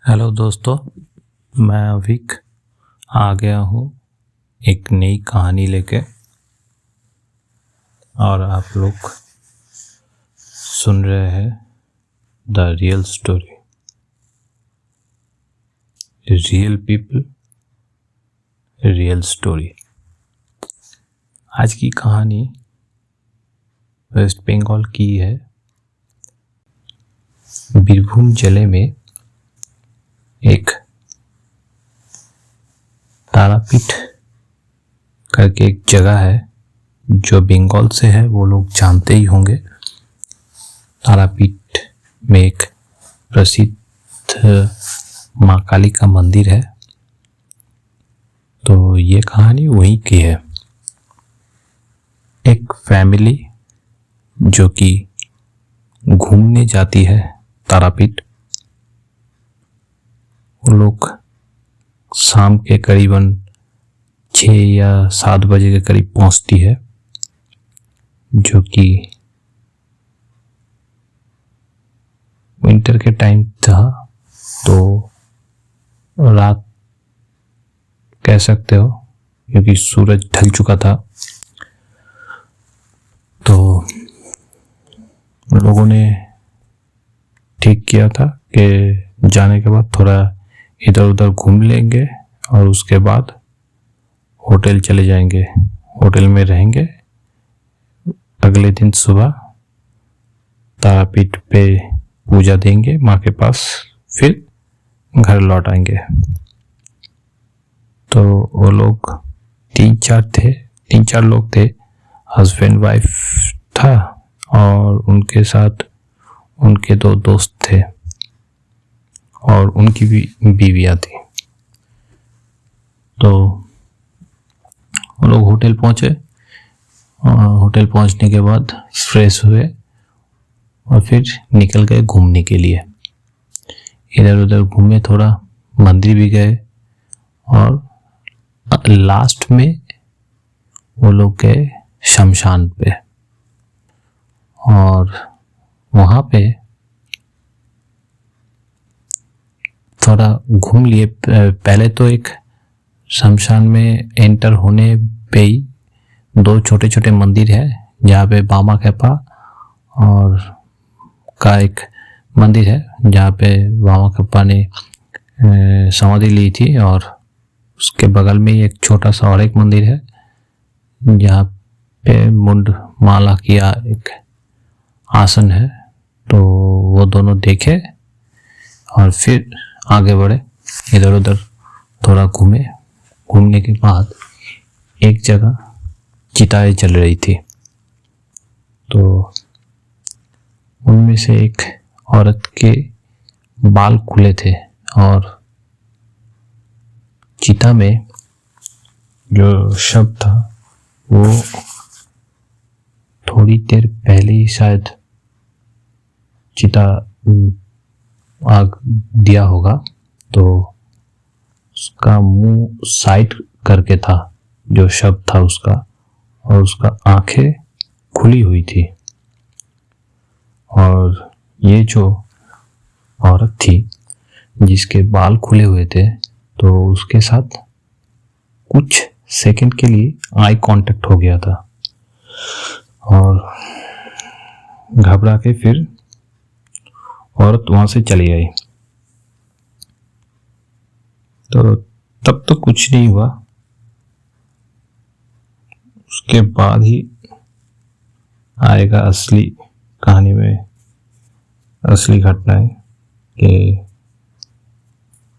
Hello दोस्तों, मैं अविक आ गया हूँ एक नई कहानी लेके। और आप लोग सुन रहे हैं the real story, real people, real story. आज की कहानी वेस्ट बंगाल की है। बीरभूम जिले में एक तारापीठ करके एक जगह है, जो बंगाल से है वो लोग जानते ही होंगे। तारापीठ में एक प्रसिद्ध माँ काली का मंदिर है। तो ये कहानी वहीं की है। एक फैमिली जो कि घूमने जाती है तारापीठ, वो लोग शाम के करीबन 6 या 7 बजे के करीब पहुंचती है, जो कि विंटर के टाइम था। तो रात कह सकते हो, क्योंकि सूरज ढल चुका था। तो लोगों ने ठीक किया था कि जाने के बाद थोड़ा इधर उधर घूम लेंगे और उसके बाद होटल चले जाएंगे, होटल में रहेंगे। अगले दिन सुबह तारापीठ पे पूजा देंगे माँ के पास, फिर घर लौट आएंगे। तो वो लोग 3-4 लोग थे। हस्बैंड वाइफ था और उनके साथ उनके 2 दोस्त थे और उनकी भी बीवियाँ थी। तो वो लोग होटल पहुँचे और होटल पहुँचने के बाद फ्रेश हुए और फिर निकल गए घूमने के लिए। इधर उधर घूमे, थोड़ा मंदिर भी गए और लास्ट में वो लोग गए शमशान पे। और वहाँ पे थोड़ा घूम लिए। पहले तो एक शमशान में एंटर होने पे ही 2 छोटे छोटे मंदिर है, जहाँ पे बामा कैपा और का एक मंदिर है, जहाँ पे बामा कैपा ने समाधि ली थी। और उसके बगल में ही एक छोटा सा और एक मंदिर है, जहाँ पे मुंड माला किया एक आसन है। तो वो दोनों देखे और फिर आगे बढ़े, इधर उधर थोड़ा घूमे। घूमने के बाद एक जगह चिताएं जल रही थी। तो उनमें से एक औरत के बाल खुले थे और चिता में जो शव था वो थोड़ी देर पहले ही शायद चिता आग दिया होगा। तो उसका मुंह साइड करके था जो शव था उसका, और उसका आंखें खुली हुई थी। और ये जो औरत थी जिसके बाल खुले हुए थे, तो उसके साथ कुछ सेकंड के लिए आई कांटेक्ट हो गया था और घबरा के फिर औरत वहां से चली गई। तो तब तो कुछ नहीं हुआ। उसके बाद ही आएगा असली कहानी में असली घटनाएं कि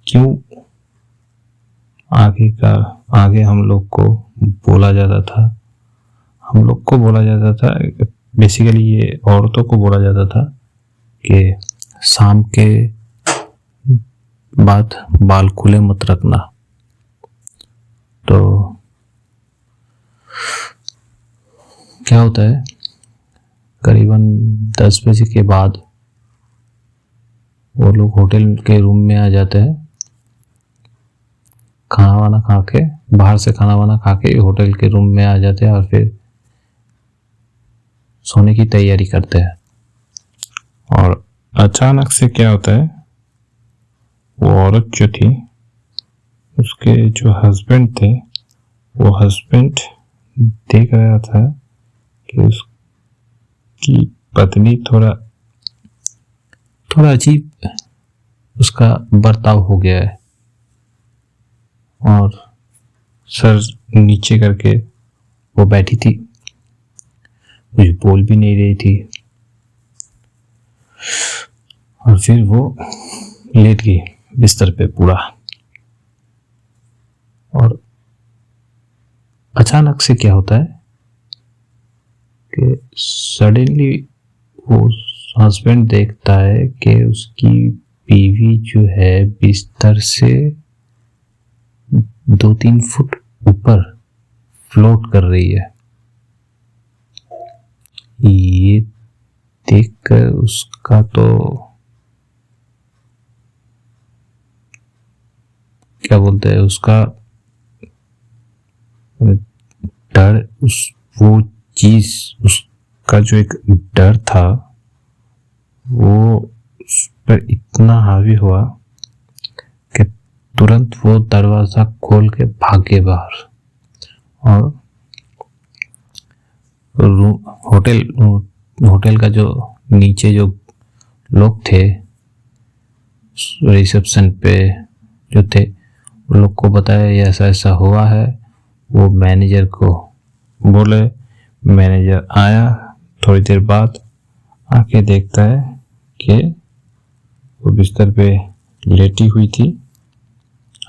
क्यों आगे हम लोग को बोला जाता था, बेसिकली ये औरतों को बोला जाता था कि शाम के बाद बाल खुले मत रखना। तो क्या होता है, करीबन 10 बजे के बाद वो लोग होटल के रूम में आ जाते हैं। खाना वाना खा के, बाहर से खाना वाना खा के होटल के रूम में आ जाते हैं और फिर सोने की तैयारी करते हैं। और अचानक से क्या होता है, वो औरत जो थी उसके जो हस्बैंड थे, वो हस्बैंड देख रहा था कि उसकी पत्नी थोड़ा अजीब उसका बर्ताव हो गया है और सर नीचे करके वो बैठी थी, कुछ बोल भी नहीं रही थी और फिर वो लेट गई बिस्तर पे पूरा। और अचानक से क्या होता है कि सडनली वो हस्बैंड देखता है कि उसकी बीवी जो है बिस्तर से 2-3 फुट ऊपर फ्लोट कर रही है। ये देखकर उसका तो क्या बोलते हैं, उसका डर, वो चीज, उसका जो एक डर था वो उस पर इतना हावी हुआ कि तुरंत वो दरवाजा खोल के भागे बाहर और होटल का जो नीचे जो लोग थे रिसेप्शन पे जो थे, उन लोग को बताया ऐसा ऐसा हुआ है। वो मैनेजर को बोले, मैनेजर आया, थोड़ी देर बाद आके देखता है कि वो बिस्तर पे लेटी हुई थी।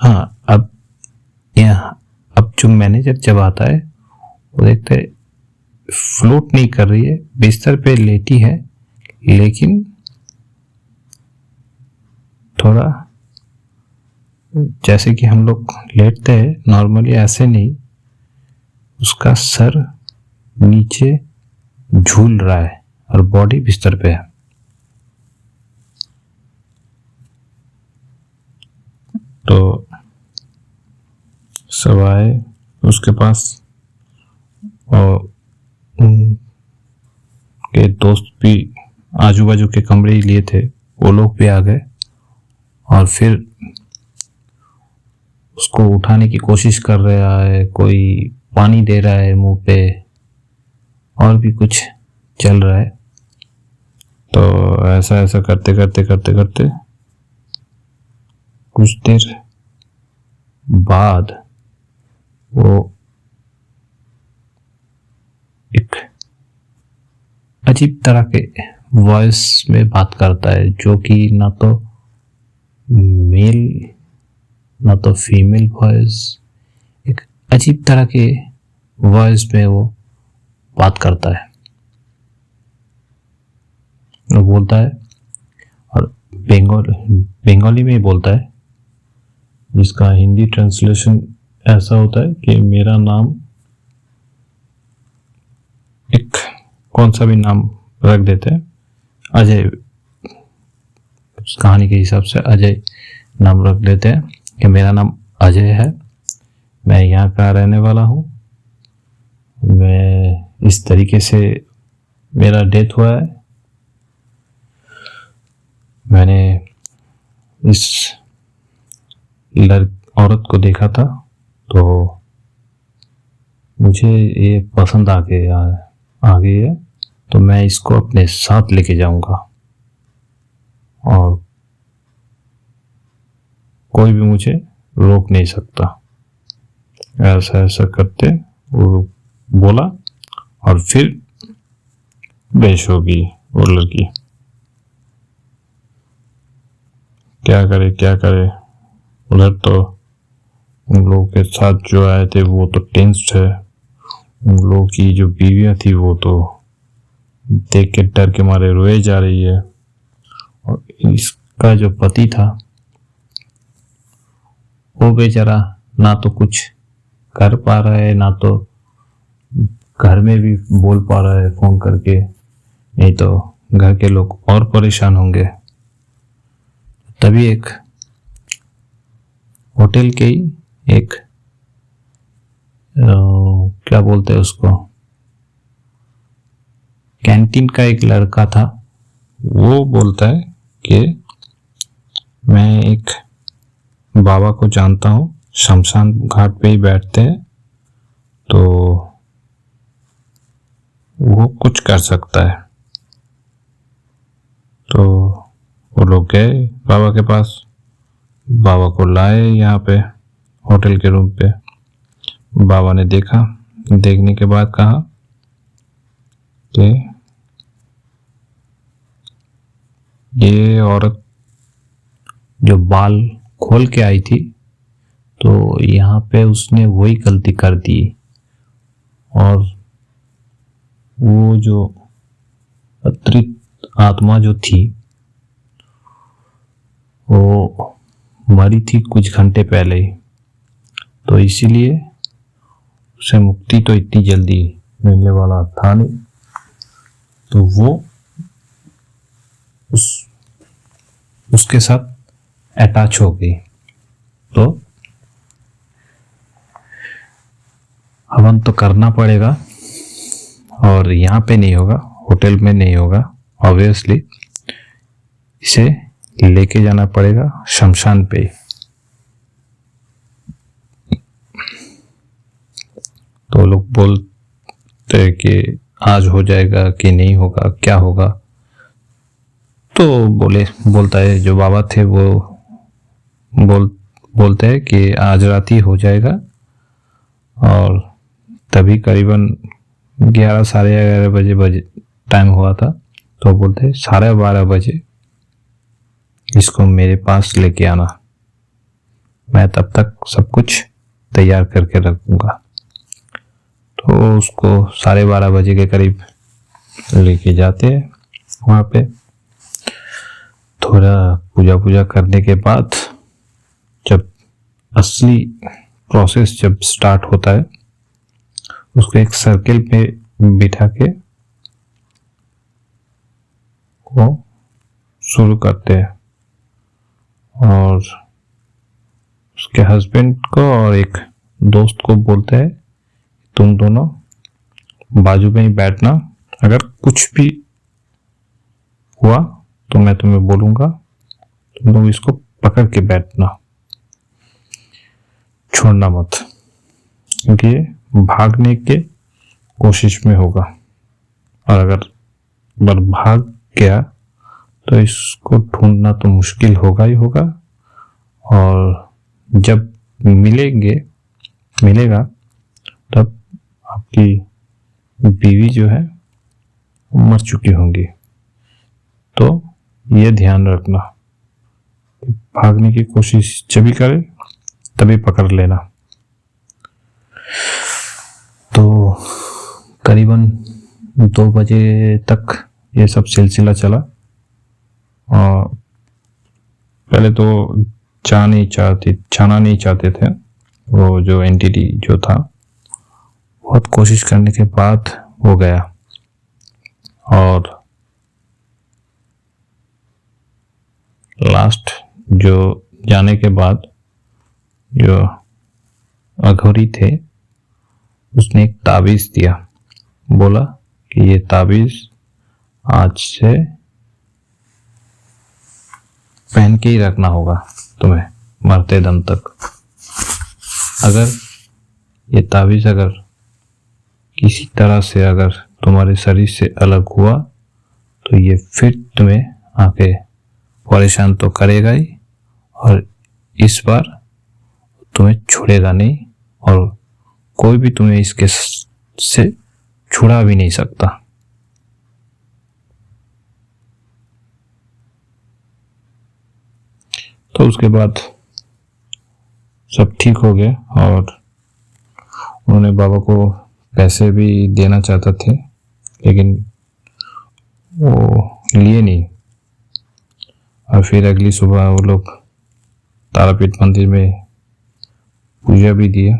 हाँ, अब जो मैनेजर जब आता है वो देखता है फ्लोट नहीं कर रही है, बिस्तर पे लेटी है, लेकिन थोड़ा जैसे कि हम लोग लेटते हैं नॉर्मली, ऐसे नहीं, उसका सर नीचे झूल रहा है और बॉडी बिस्तर पे है। तो सब आए उसके पास और उनके दोस्त भी आजू बाजू के कमरे ही लिए थे, वो लोग भी आ गए और फिर उसको उठाने की कोशिश कर रहा है, कोई पानी दे रहा है मुंह पे और भी कुछ चल रहा है। तो ऐसा ऐसा करते करते करते करते कुछ देर बाद वो एक अजीब तरह के वॉइस में बात करता है, जो कि ना तो मेल ना तो फीमेल वॉइस, एक अजीब तरह के वॉइस में वो बात करता है। वो बोलता है और बंगाली में ही बोलता है, जिसका हिंदी ट्रांसलेशन ऐसा होता है कि मेरा नाम, एक कौन सा भी नाम रख देते हैं, अजय, उस कहानी के हिसाब से अजय नाम रख देते हैं कि मेरा नाम अजय है, मैं यहाँ का रहने वाला हूँ, मैं इस तरीके से मेरा डेथ हुआ है, मैंने इस औरत को देखा था तो मुझे ये पसंद आ गई है, तो मैं इसको अपने साथ लेके जाऊंगा और कोई भी मुझे रोक नहीं सकता। ऐसा ऐसा करते वो बोला और फिर बेहोश हो गई वो लड़की। क्या करे उधर तो उन लोगों के साथ जो आए थे वो तो टेंस्ड है, उन लोगों की जो बीवियां थी वो तो देख के डर के मारे रोए जा रही है, और इसका जो पति था वो बेचारा ना तो कुछ कर पा रहा है, ना तो घर में भी बोल पा रहा है फोन करके, नहीं तो घर के लोग और परेशान होंगे। तभी एक होटल के ही एक क्या बोलते हैं उसको, कैंटीन का एक लड़का था, वो बोलता है कि मैं एक बाबा को जानता हूँ, शमशान घाट पे ही बैठते हैं, तो वो कुछ कर सकता है। तो वो लोग गए बाबा के पास, बाबा को लाए यहाँ पे होटल के रूम पे। बाबा ने देखा, देखने के बाद कहा कि ये औरत जो बाल खोल के आई थी, तो यहाँ पे उसने वही गलती कर दी, और वो जो अतिरिक्त आत्मा जो थी वो मरी थी कुछ घंटे पहले ही, तो इसीलिए उसे मुक्ति तो इतनी जल्दी मिलने वाला था नहीं, तो वो उसके साथ अटैच हो गई। तो हवन तो करना पड़ेगा, और यहाँ पे नहीं होगा, होटल में नहीं होगा, ऑब्वियसली इसे लेके जाना पड़ेगा शमशान पे। तो लोग बोलते हैं कि आज हो जाएगा कि नहीं होगा, क्या होगा। तो बोलता है जो बाबा थे वो बोलते हैं कि आज रात ही हो जाएगा, और तभी करीबन 11 साढ़े 11 बजे टाइम हुआ था। तो बोलते हैं 12:30 बजे इसको मेरे पास लेके आना, मैं तब तक सब कुछ तैयार करके रखूंगा। तो उसको 12:30 बजे के करीब लेके जाते हैं वहाँ पे। थोड़ा पूजा करने के बाद जब असली प्रोसेस जब स्टार्ट होता है, उसको एक सर्किल पे बिठा के वो शुरू करते हैं, और उसके हस्बैंड को और एक दोस्त को बोलते हैं तुम दोनों बाजू में ही बैठना, अगर कुछ भी हुआ तो मैं तुम्हें बोलूंगा, तुम लोग इसको पकड़ के बैठना, छोड़ना मत, क्योंकि ये भागने के कोशिश में होगा, और अगर भाग गया तो इसको ढूंढना तो मुश्किल होगा ही होगा, और जब मिलेगा तब आपकी बीवी जो है मर चुकी होंगी। तो ये ध्यान रखना, भागने की कोशिश जब भी करे तभी पकड़ लेना। तो करीबन 2 बजे तक ये सब सिलसिला चला, और पहले तो छाना नहीं चाहते थे, वो जो एंटिटी जो था, बहुत कोशिश करने के बाद हो गया, और लास्ट जो जाने के बाद जो अघोरी थे उसने एक ताबीज दिया, बोला कि ये ताबीज आज से पहन के ही रखना होगा तुम्हें मरते दम तक। अगर ये ताबीज अगर किसी तरह से अगर तुम्हारे शरीर से अलग हुआ तो ये फिर तुम्हें आके परेशान तो करेगा ही, और इस बार तुम्हें छोड़ेगा नहीं, और कोई भी तुम्हें इसके से छुड़ा भी नहीं सकता। तो उसके बाद सब ठीक हो गया, और उन्होंने बाबा को पैसे भी देना चाहते थे, लेकिन वो लिए नहीं। और फिर अगली सुबह वो लोग तारापीठ मंदिर में पूजा भी दिया,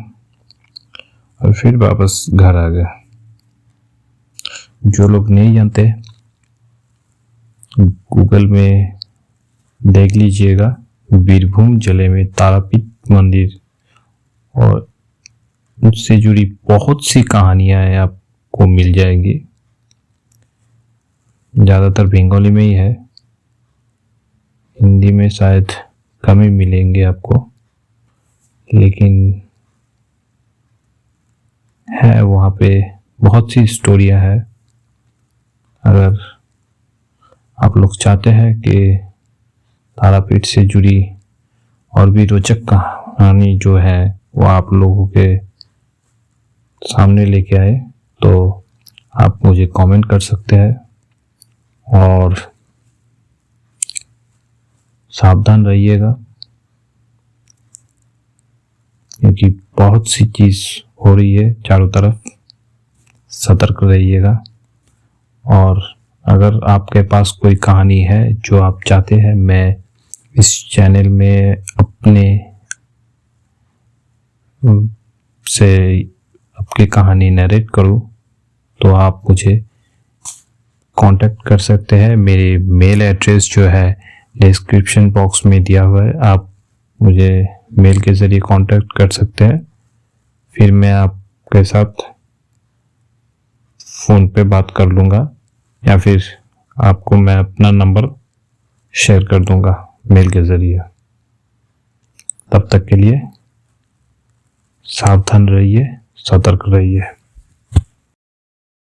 और फिर वापस घर आ गए। जो लोग नहीं जानते, गूगल में देख लीजिएगा, बीरभूम जिले में तारापीठ मंदिर, और उससे जुड़ी बहुत सी कहानियां हैं, आपको मिल जाएंगी। ज़्यादातर बंगाली में ही है, हिंदी में शायद कम ही मिलेंगे आपको। लेकिन है वहाँ पे बहुत सी स्टोरियाँ हैं। अगर आप लोग चाहते हैं कि तारापीठ से जुड़ी और भी रोचक कहानी जो है वो आप लोगों के सामने लेके आए तो आप मुझे कमेंट कर सकते हैं और सावधान रहिएगा, क्योंकि बहुत सी चीज़ हो रही है चारों तरफ। सतर्क रहिएगा। और अगर आपके पास कोई कहानी है जो आप चाहते हैं मैं इस चैनल में अपने से आपकी कहानी नरेट करूं, तो आप मुझे कांटेक्ट कर सकते हैं। मेरे मेल एड्रेस जो है डिस्क्रिप्शन बॉक्स में दिया हुआ है, आप मुझे मेल के ज़रिए कांटेक्ट कर सकते हैं। फिर मैं आपके साथ फ़ोन पे बात कर लूँगा या फिर आपको मैं अपना नंबर शेयर कर दूँगा मेल के ज़रिए। तब तक के लिए सावधान रहिए, सतर्क रहिए।